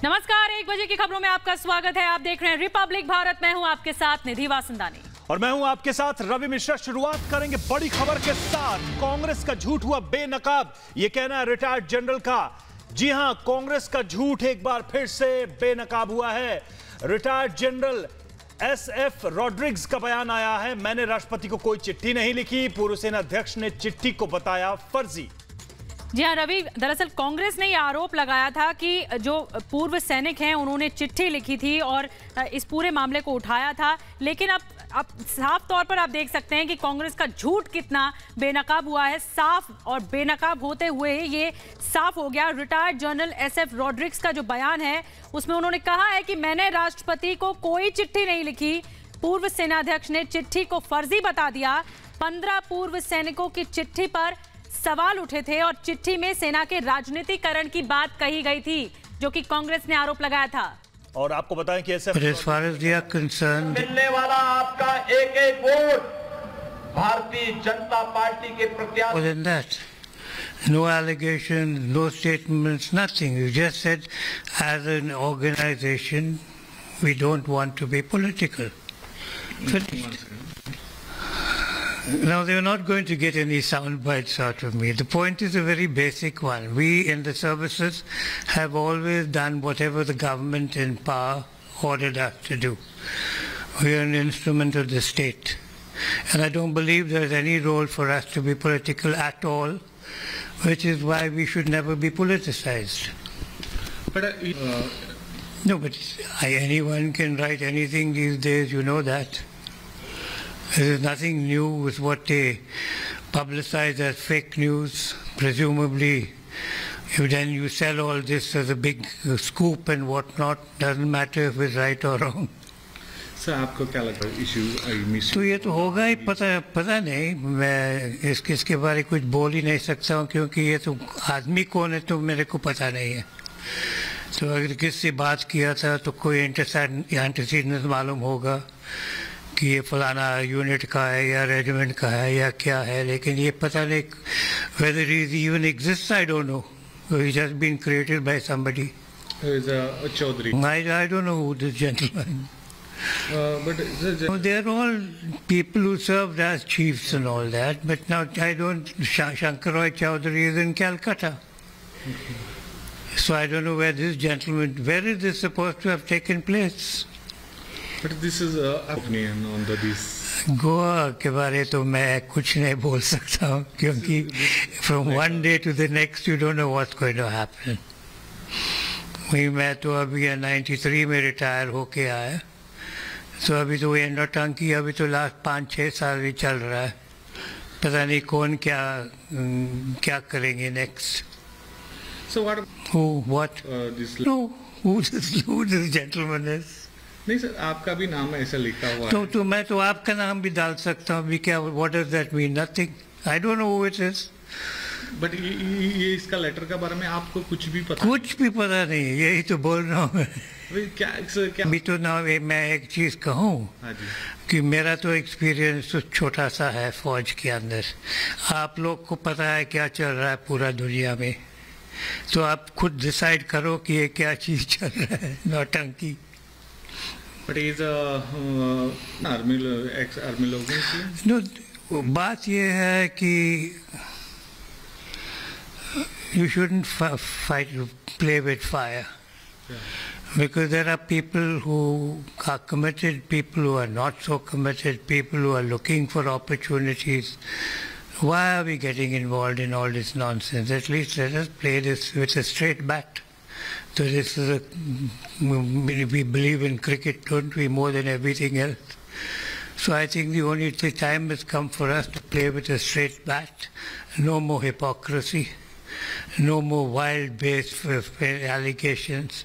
नमस्कार, 1 बजे की खबरों में आपका स्वागत है। आप देख रहे हैं रिपब्लिक भारत। मैं हूं आपके साथ निधि वासंदानी और मैं हूं आपके साथ रवि मिश्रा। शुरुआत करेंगे बड़ी खबर के साथ। कांग्रेस का झूठ हुआ बेनकाब, ये कहना है रिटायर्ड जनरल का। जी हां, कांग्रेस का झूठ एक बार फिर से बेनकाब हुआ है। रिटायर्ड जनरल एसएफ रॉड्रिग्स का बयान आया है, मैंने राष्ट्रपति को कोई चिट्ठी नहीं लिखी। पूर्व सेना अध्यक्ष ने चिट्ठी को बताया फर्जी। जी हाँ रवि, दरअसल कांग्रेस ने यह आरोप लगाया था कि जो पूर्व सैनिक हैं उन्होंने चिट्ठी लिखी थी और इस पूरे मामले को उठाया था। लेकिन अब साफ तौर पर आप देख सकते हैं कि कांग्रेस का झूठ कितना बेनकाब हुआ है। साफ और बेनकाब होते हुए ये साफ हो गया। रिटायर्ड जनरल एसएफ रॉड्रिग्स का जो बयान है उसमें उन्होंने कहा है कि मैंने राष्ट्रपति को कोई चिट्ठी नहीं लिखी। पूर्व सेनाध्यक्ष ने चिट्ठी को फर्जी बता दिया। 15 पूर्व सैनिकों की चिट्ठी पर सवाल उठे थे और चिट्ठी में सेना के राजनीतिकरण की बात कही गई थी, जो कि कांग्रेस ने आरोप लगाया था। और आपको बताएं कि ऐसे मिलने वाला आपका एक एक वोट भारतीय जनता पार्टी के प्रत्याशी। No allegations, no statements, nothing. You just said, as an organization, we don't want to be political. Finished. Now, they're not going to get any sound bites out of me. The point is a very basic one. We in the services have always done whatever the government in power ordered us to do. We are an instrument of the state. And I don't believe there's any role for us to be political at all, which is why we should never be politicized. But No, but anyone can write anything these days, you know that. There is nothing new with what they publicize as fake news. Presumably, then you sell all this as a big scoop and whatnot. Doesn't matter if it's right or wrong. Sir आपको क्या लगता है issue? तो ये तो होगा ही, पता नहीं। मैं इसके बारे कुछ बोल ही नहीं सकता हूँ, क्योंकि ये तो आदमी कौन है तो मेरे को पता नहीं है। तो अगर किससे बात किया था तो कोई एंटीसीडेंस मालूम होगा कि ये फलाना यूनिट का है या रेजिमेंट का है या क्या है, लेकिन ये पता नहीं whether he even exists, I don't know. He's just been created by somebody. Is Chaudhary. I don't know who this gentleman. But they're all people who served as chiefs and all that, but now I don't. Shankar Roy Chaudhary is in Calcutta. So I don't know where this gentleman, where is this supposed to have taken place? But this is opinion on this. Goa के बारे तो मैं कुछ नहीं बोल सकता हूँ, क्योंकि from one day to the next you don't know what's going to happen. मैं तो अभी 93 में रिटायर होके आया, तो अभी तो ये नौटंकी अभी तो लास्ट 5-6 साल ही चल रहा है। पता नहीं कौन क्या करेंगे next. So what? Who? What? This. No. Who this gentleman is? नहीं सर, आपका भी नाम ऐसा लिखा हुआ है। तो मैं तो आपका नाम भी डाल सकता हूँ भी क्या? What does that mean? Nothing. I don't know who it is. But ये इसका लेटर के बारे में आपको कुछ भी पता? कुछ भी पता नहीं, यही तो बोल रहा हूँ मैं। क्या अभी तो ना मैं एक चीज कहूँ कि मेरा तो एक्सपीरियंस तो छोटा सा है फौज के अंदर। आप लोग को पता है क्या चल रहा है पूरा दुनिया में, तो आप खुद डिसाइड करो कि ये क्या चीज चल रहा है। नौटंकी। But he's ex-army लोगों की। No, बात ये है कि you shouldn't play with fire. Yeah. Because there are people who are committed, people who are not so committed, people who are looking for opportunities. Why are we getting involved in all this nonsense? At least let us play this with a straight bat. So this is we believe in cricket, don't we, more than everything else? So I think the only time has come for us to play with a straight bat. No more hypocrisy, no more wild-based allegations.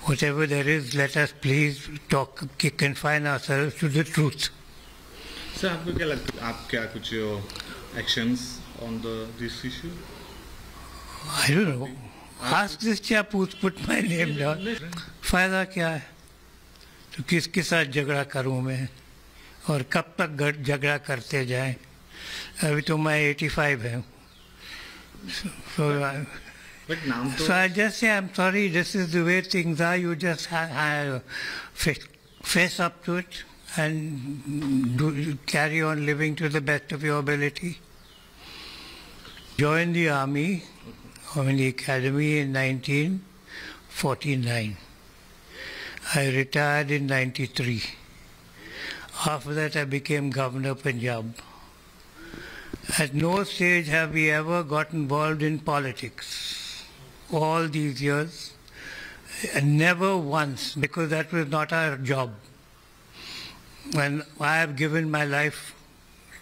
Whatever there is, let us please confine ourselves to the truth. Sir, आपको क्या लगता है? आप क्या कुछ actions on this issue? I don't know. Ask this chap who's put my name down. फायदा क्या है? तो किसके साथ झगड़ा करूं मैं और कब तक झगड़ा करते जाएं? अभी तो मैं 85 है। So So I just say, I'm sorry, this is the way things are. You just face up to it and carry on living to the best of your ability. Joined the army, in the academy in 1949. I retired in 93. After that I became Governor of Punjab. At no stage have we ever got involved in politics. All these years, and never once, because that was not our job. When I have given my life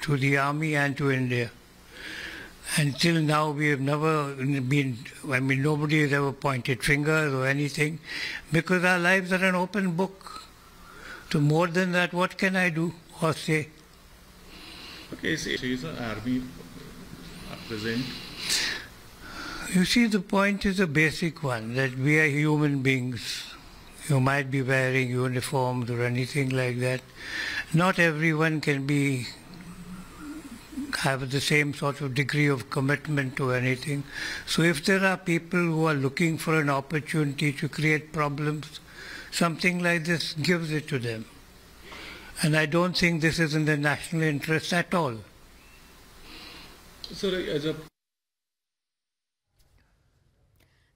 to the army and to India. Until now we have never been, nobody has ever pointed fingers or anything, because our lives are an open book. So more than that, what can I do or say? Okay, so is the army present? You see, the point is a basic one, that we are human beings. You might be wearing uniforms or anything like that. Not everyone can have the same sort of degree of commitment to anything. So if there are people who are looking for an opportunity to create problems, something like this gives it to them. And I don't think this is in the national interest at all. So as a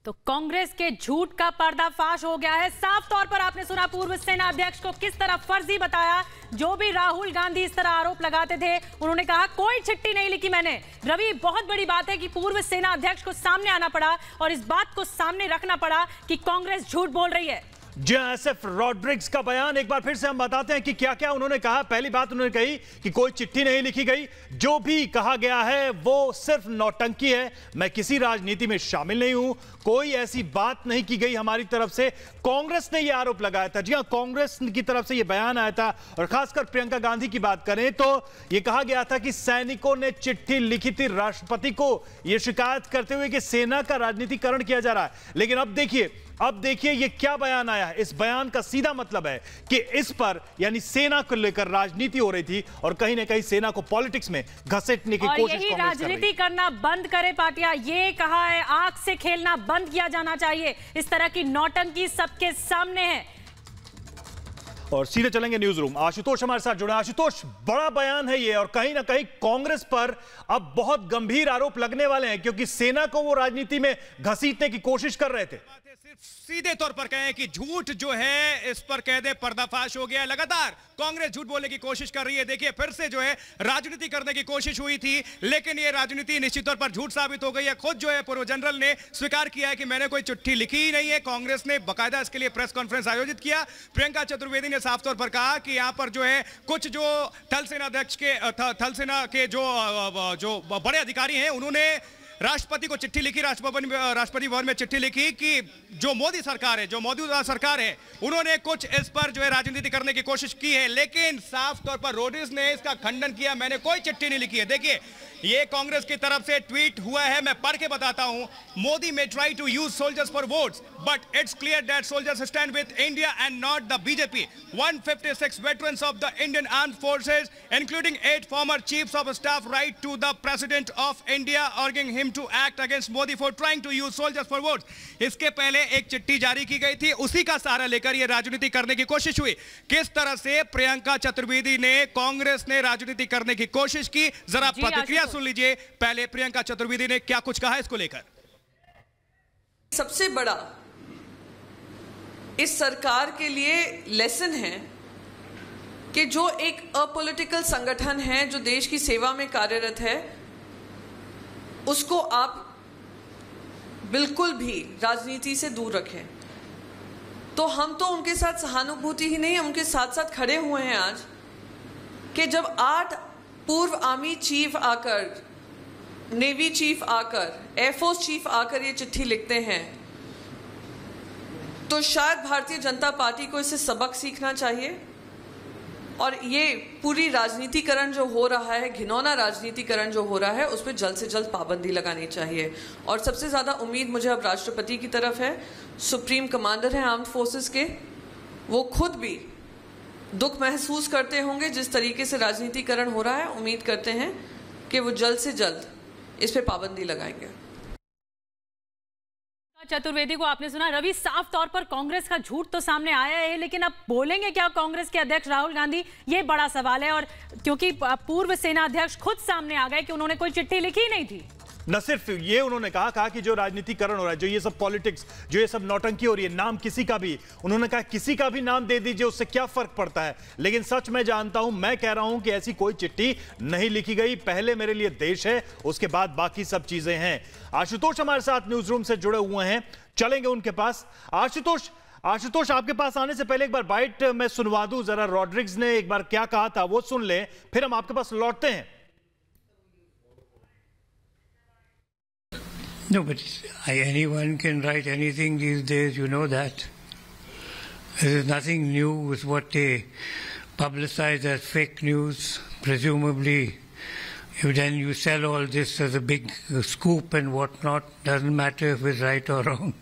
तो कांग्रेस के झूठ का पर्दाफाश हो गया है। साफ तौर पर आपने सुना पूर्व सेना अध्यक्ष को किस तरह फर्जी बताया। जो भी राहुल गांधी इस तरह आरोप लगाते थे, उन्होंने कहा कोई चिट्ठी नहीं लिखी मैंने। रवि, बहुत बड़ी बात है कि पूर्व सेना अध्यक्ष को सामने आना पड़ा और इस बात को सामने रखना पड़ा कि कांग्रेस झूठ बोल रही है। जी हां, एसएफ रॉड्रिग्स का बयान एक बार फिर से हम बताते हैं कि क्या क्या उन्होंने कहा। पहली बात उन्होंने कही कि कोई चिट्ठी नहीं लिखी गई, जो भी कहा गया है वो सिर्फ नौटंकी है, मैं किसी राजनीति में शामिल नहीं हूं, कोई ऐसी बात नहीं की गई हमारी तरफ से। कांग्रेस ने यह आरोप लगाया था। जी हां, कांग्रेस की तरफ से यह बयान आया था और खासकर प्रियंका गांधी की बात करें तो यह कहा गया था कि सैनिकों ने चिट्ठी लिखी थी राष्ट्रपति को, यह शिकायत करते हुए कि सेना का राजनीतिकरण किया जा रहा है। लेकिन अब देखिए ये क्या बयान आया है। इस बयान का सीधा मतलब है कि इस पर यानी सेना को लेकर राजनीति हो रही थी और कहीं ना कहीं सेना को पॉलिटिक्स में घसीटने की कोशिश यही राजनीति करना बंद करे पाटिया। ये कहा है आग से खेलना बंद किया जाना चाहिए। इस तरह की नौटंकी सबके सामने है। और सीधे चलेंगे न्यूज रूम। आशुतोष हमारे साथ जुड़े। आशुतोष, बड़ा बयान है ये और कहीं ना कहीं कांग्रेस पर अब बहुत गंभीर आरोप लगने वाले हैं क्योंकि सेना को वो राजनीति में घसीटने की कोशिश कर रहे थे। सीधे तौर पर कहें कि झूठ जो है इस पर कह दे पर्दाफाश हो गया। लगातार कांग्रेस झूठ बोलने की कोशिश कर रही है। देखिए फिर से जो है राजनीति करने की कोशिश हुई थी, लेकिन ये राजनीति निश्चित तौर पर झूठ साबित हो गई है। खुद जो है पूर्व जनरल ने स्वीकार किया है कि मैंने कोई चिट्ठी लिखी ही नहीं है। कांग्रेस ने बाकायदा इसके लिए प्रेस कॉन्फ्रेंस आयोजित किया। प्रियंका चतुर्वेदी ने साफ तौर पर कहा कि यहां पर जो है कुछ जो थल सेना के जो बड़े अधिकारी हैं उन्होंने राष्ट्रपति को चिट्ठी लिखी, राष्ट्रपति भवन में चिट्ठी लिखी कि जो मोदी सरकार है, जो मौजूदा सरकार है, उन्होंने कुछ इस पर जो है राजनीति करने की कोशिश की है। लेकिन साफ तौर पर रोड्रिग्स ने इसका खंडन किया, मैंने कोई चिट्ठी नहीं लिखी है। देखिए ये कांग्रेस की तरफ से ट्वीट हुआ है, मैं पढ़ के बताता हूं। Modi may try to use soldiers for votes but it's clear that soldiers stand with India and not the BJP. 156 veterans of the Indian Armed Forces including 8 former chiefs of staff write to the President of India urging him to act against Modi for trying to use soldiers for votes। इसके पहले एक चिट्ठी जारी की गई थी, उसी का सहारा लेकर यह राजनीति करने की कोशिश हुई। किस तरह से प्रियंका चतुर्वेदी ने कांग्रेस ने राजनीति करने की कोशिश की, जरा प्रतिक्रिया सुन लीजिए। पहले प्रियंका चतुर्वेदी ने क्या कुछ कहा इसको लेकर। सबसे बड़ा इस सरकार के लिए लेसन है कि जो एक अपॉलिटिकल संगठन है जो देश की सेवा में कार्यरत है, उसको आप बिल्कुल भी राजनीति से दूर रखें। तो हम तो उनके साथ सहानुभूति ही नहीं, हम उनके साथ साथ खड़े हुए हैं आज कि जब 8 पूर्व आर्मी चीफ आकर, नेवी चीफ आकर, एयरफोर्स चीफ आकर ये चिट्ठी लिखते हैं, तो शायद भारतीय जनता पार्टी को इससे सबक सीखना चाहिए। और ये पूरी राजनीतिकरण जो हो रहा है, घिनौना राजनीतिकरण जो हो रहा है, उस पर जल्द से जल्द पाबंदी लगानी चाहिए। और सबसे ज़्यादा उम्मीद मुझे अब राष्ट्रपति की तरफ है। सुप्रीम कमांडर हैं आर्म्ड फोर्सेस के, वो खुद भी दुख महसूस करते होंगे जिस तरीके से राजनीतिकरण हो रहा है। उम्मीद करते हैं कि वो जल्द से जल्द इस पर पाबंदी लगाएंगे। चतुर्वेदी को आपने सुना। रवि, साफ तौर पर कांग्रेस का झूठ तो सामने आया है, लेकिन अब बोलेंगे क्या कांग्रेस के अध्यक्ष राहुल गांधी, ये बड़ा सवाल है। और क्योंकि पूर्व सेना अध्यक्ष खुद सामने आ गए कि उन्होंने कोई चिट्ठी लिखी ही नहीं थी। न सिर्फ ये उन्होंने कहा कि जो राजनीतिकरण हो रहा है, जो ये सब पॉलिटिक्स, जो ये सब नौटंकी हो रही है, नाम किसी का भी, उन्होंने कहा किसी का भी नाम दे दीजिए, उससे क्या फर्क पड़ता है। लेकिन सच मैं जानता हूं, मैं कह रहा हूं कि ऐसी कोई चिट्ठी नहीं लिखी गई। पहले मेरे लिए देश है, उसके बाद बाकी सब चीजें हैं। आशुतोष हमारे साथ न्यूज रूम से जुड़े हुए हैं, चलेंगे उनके पास। आशुतोष, आपके पास आने से पहले एक बार बाइट मैं सुनवा दूं, जरा रॉड्रिग्स ने एक बार क्या कहा था वो सुन ले, फिर हम आपके पास लौटते हैं। No, but anyone can write anything these days, you know that. There is nothing new with what they publicize as fake news. Presumably, then you sell all this as a big scoop and whatnot. Doesn't matter if it's right or wrong.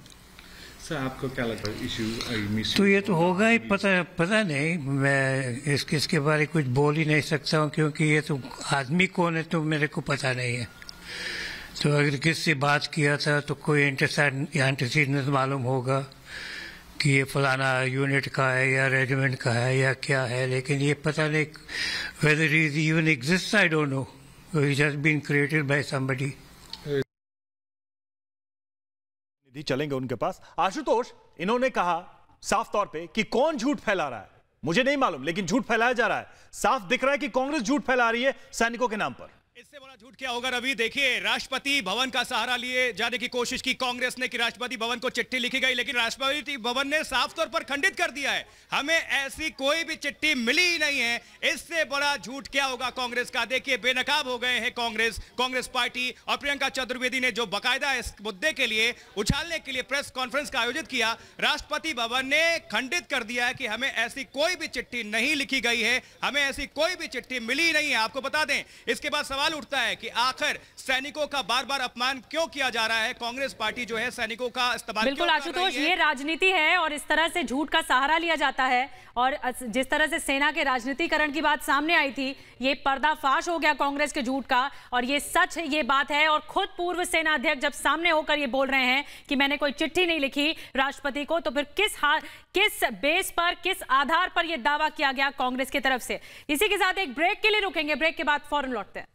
Sir, आपको क्या लगता है issue? तो ये तो होगा ही, पता नहीं। मैं इसके बारे कुछ बोल ही नहीं सकता हूँ, क्योंकि ये तो आदमी कौन है तो मेरे को पता नहीं है। तो अगर किससे बात किया था तो कोई एंटीसीडेंट मालूम होगा कि ये फलाना यूनिट का है या रेजिमेंट का है या क्या है, लेकिन ये पता नहीं whether it even exists, I don't know. It has been created by somebody. चलेंगे उनके पास। आशुतोष, इन्होंने कहा साफ तौर पे कि कौन झूठ फैला रहा है मुझे नहीं मालूम, लेकिन झूठ फैलाया जा रहा है। साफ दिख रहा है कि कांग्रेस झूठ फैला रही है सैनिकों के नाम पर। इससे बड़ा झूठ क्या होगा रवि? देखिए, राष्ट्रपति भवन का सहारा लिए जाने की कोशिश की कांग्रेस ने कि राष्ट्रपति भवन को चिट्ठी लिखी गई, लेकिन राष्ट्रपति भवन ने साफ तौर पर खंडित कर दिया है, हमें ऐसी कोई भी चिट्ठी मिली ही नहीं है। इससे बड़ा झूठ क्या होगा कांग्रेस का? देखिए, बेनकाब हो गए हैं कांग्रेस पार्टी, और प्रियंका चतुर्वेदी ने जो बाकायदा इस मुद्दे के लिए उछालने के लिए प्रेस कॉन्फ्रेंस का आयोजित किया, राष्ट्रपति भवन ने खंडित कर दिया है कि हमें ऐसी कोई भी चिट्ठी नहीं लिखी गई है, हमें ऐसी कोई भी चिट्ठी मिली नहीं है। आपको बता दें, इसके बाद सवाल उठता है कि आखिर सैनिकों का बार बार अपमान क्यों किया जा रहा है? कांग्रेस पार्टी जो है सैनिकों का इस्तेमाल बिल्कुल आशुतोष, ये राजनीति है और इस तरह से झूठ का सहारा लिया जाता है। और जिस तरह से सेना के राजनीतिकरण की बात सामने आई थी, ये पर्दाफाश हो गया कांग्रेस के झूठ का, और ये सच है, ये बात है। और खुद पूर्व सेना अध्यक्ष जब सामने होकर ये बोल रहे हैं कि मैंने कोई चिट्ठी नहीं लिखी राष्ट्रपति को, तो फिर किस बेस पर, किस आधार पर यह दावा किया गया कांग्रेस की तरफ से? इसी के साथ एक ब्रेक के लिए रुकेंगे, ब्रेक के बाद फौरन लौटते हैं।